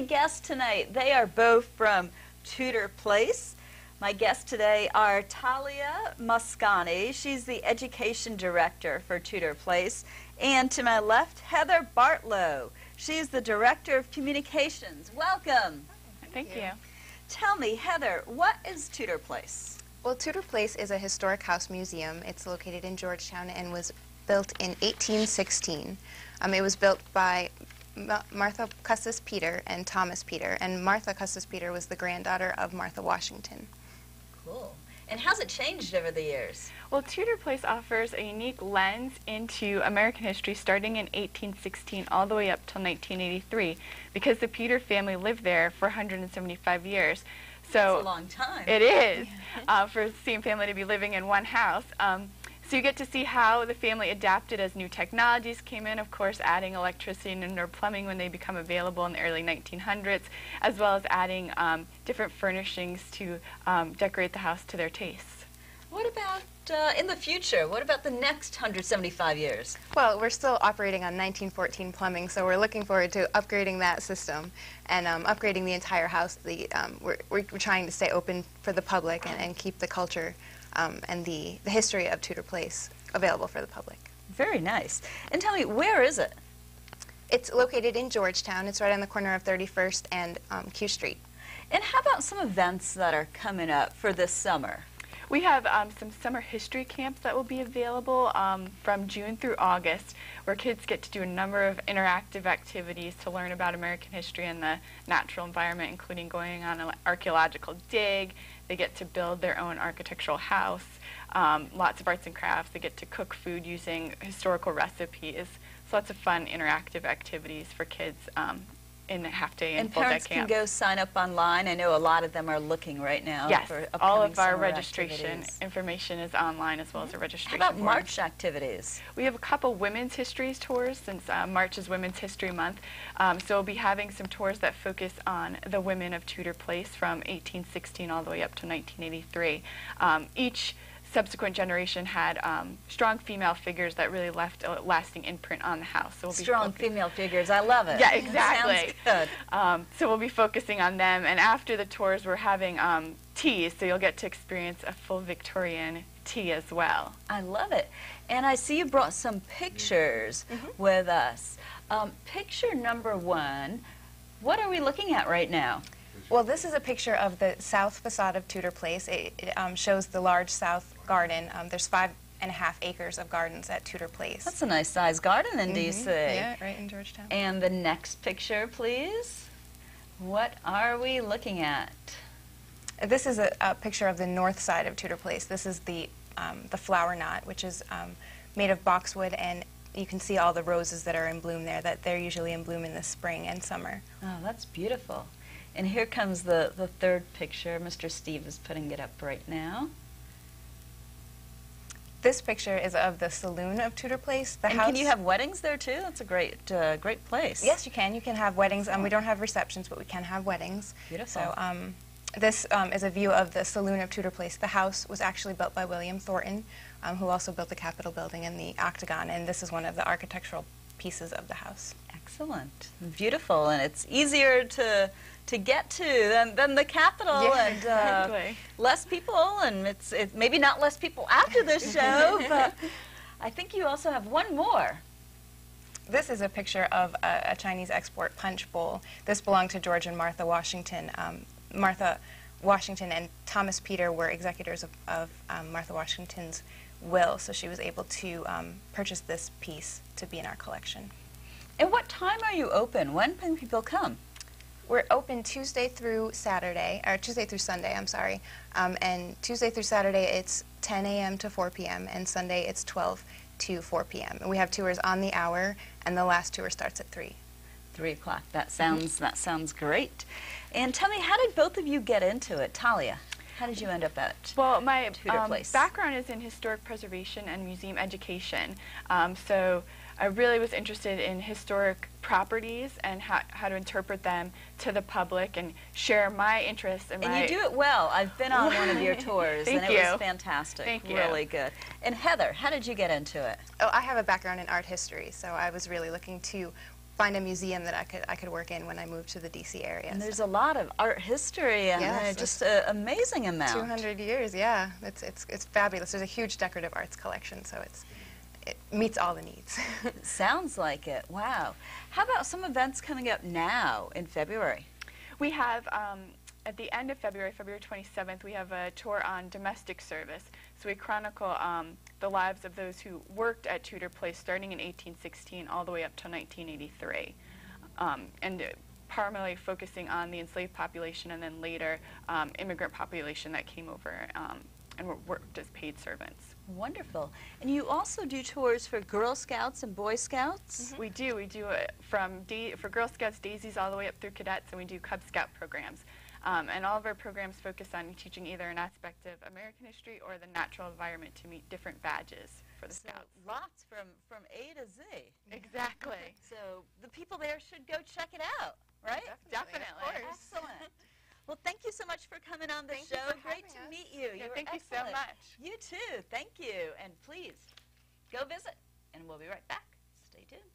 guests tonight. They are both from Tudor Place. My guests today are Talia Mosconi. She's the Education Director for Tudor Place. And to my left, Heather Bartlow. She's the Director of Communications. Welcome. Thank you. Tell me, Heather, what is Tudor Place? Well, Tudor Place is a historic house museum. It's located in Georgetown and was built in 1816. It was built by Martha Custis Peter and Thomas Peter, and Martha Custis Peter was the granddaughter of Martha Washington. Cool. And how's it changed over the years? Well, Tudor Place offers a unique lens into American history starting in 1816 all the way up till 1983 because the Peter family lived there for 175 years. So that's a long time. It is, for the same family to be living in one house. So you get to see how the family adapted as new technologies came in, of course adding electricity and indoor plumbing when they become available in the early 1900s, as well as adding different furnishings to decorate the house to their tastes. What about in the future? What about the next 175 years? Well, we're still operating on 1914 plumbing, so we're looking forward to upgrading that system and upgrading the entire house. We're trying to stay open for the public and keep the culture and the history of Tudor Place available for the public. Very nice. And tell me, where is it? It's located in Georgetown. It's right on the corner of 31st and Q Street. And how about some events that are coming up for this summer? We have some summer history camps that will be available from June through August, where kids get to do a number of interactive activities to learn about American history and the natural environment, including going on an archaeological dig. They get to build their own architectural house, lots of arts and crafts. They get to cook food using historical recipes. So lots of fun interactive activities for kids in the half-day and full-day camp. And parents can go sign up online. I know a lot of them are looking right now for upcoming all of our summer registration activities. information is online as well as a registration How about form. March activities? We have a couple women's histories tours since March is Women's History Month. So we'll be having some tours that focus on the women of Tudor Place from 1816 all the way up to 1983. Each subsequent generation had strong female figures that really left a lasting imprint on the house. So we'll be strong female figures, I love it. Yeah, exactly. Sounds good. So we'll be focusing on them, and after the tours we're having teas, so you'll get to experience a full Victorian tea as well. I love it. And I see you brought some pictures with us. Picture number one, what are we looking at right now? Well, this is a picture of the south facade of Tudor Place. It shows the large south garden. There's 5.5 acres of gardens at Tudor Place. That's a nice sized garden in DC. Yeah, right in Georgetown. And the next picture, please. What are we looking at? This is a picture of the north side of Tudor Place. This is the flower knot, which is made of boxwood, and you can see all the roses that are in bloom there. That they're usually in bloom in the spring and summer. Oh, that's beautiful. And here comes the third picture. Mr. Steve is putting it up right now. This picture is of the saloon of Tudor Place. The house. Can you have weddings there too? That's a great place. Yes, you can. You can have weddings. We don't have receptions, but we can have weddings. Beautiful. So this is a view of the saloon of Tudor Place. The house was actually built by William Thornton, who also built the Capitol building and the Octagon, and this is one of the architectural pieces of the house. Excellent. Beautiful, and it's easier to get to than the Capitol, and exactly. less people, and it's maybe not less people after this show, but I think you also have one more. This is a picture of a Chinese export punch bowl. This belonged to George and Martha Washington. Martha Washington and Thomas Peter were executors of Martha Washington's will, so she was able to purchase this piece to be in our collection. And what time are you open? When can people come? We're open Tuesday through Sunday, I'm sorry. And Tuesday through Saturday it's 10 a.m. to 4 p.m. and Sunday it's 12 to 4 p.m. And we have tours on the hour, and the last tour starts at 3. 3 o'clock. That sounds great. And tell me, how did both of you get into it? Talia, how did you end up at Well, my Tudor Place? Background is in historic preservation and museum education. So I really was interested in historic properties and how to interpret them to the public and share my interests and you do it well. I've been on one of your tours, Thank and you. it was fantastic. Thank you. Really good. And Heather, how did you get into it? Oh, I have a background in art history, so I was really looking to find a museum that I could work in when I moved to the DC area. And there's a lot of art history and Yes, just an amazing amount. 200 years, yeah. It's fabulous. There's a huge decorative arts collection, so it meets all the needs. Sounds like it. Wow. How about some events coming up now in February? We have, at the end of February, February 27th, we have a tour on domestic service. So we chronicle the lives of those who worked at Tudor Place starting in 1816 all the way up to 1983. And primarily focusing on the enslaved population and then later immigrant population that came over and worked as paid servants. Wonderful. And you also do tours for Girl Scouts and Boy Scouts? Mm-hmm. We do. We do it for Girl Scouts Daisies all the way up through cadets, and we do Cub Scout programs. And all of our programs focus on teaching either an aspect of American history or the natural environment to meet different badges for the Scouts. Lots from A to Z. Exactly. So the people there should go check it out, right? Definitely. Of course. Excellent. Well, thank you so much for coming on the Thank you show. for Great having to us. meet you. Yeah, You were thank you so excellent. much. You too. Thank you. And please go visit, and we'll be right back. Stay tuned.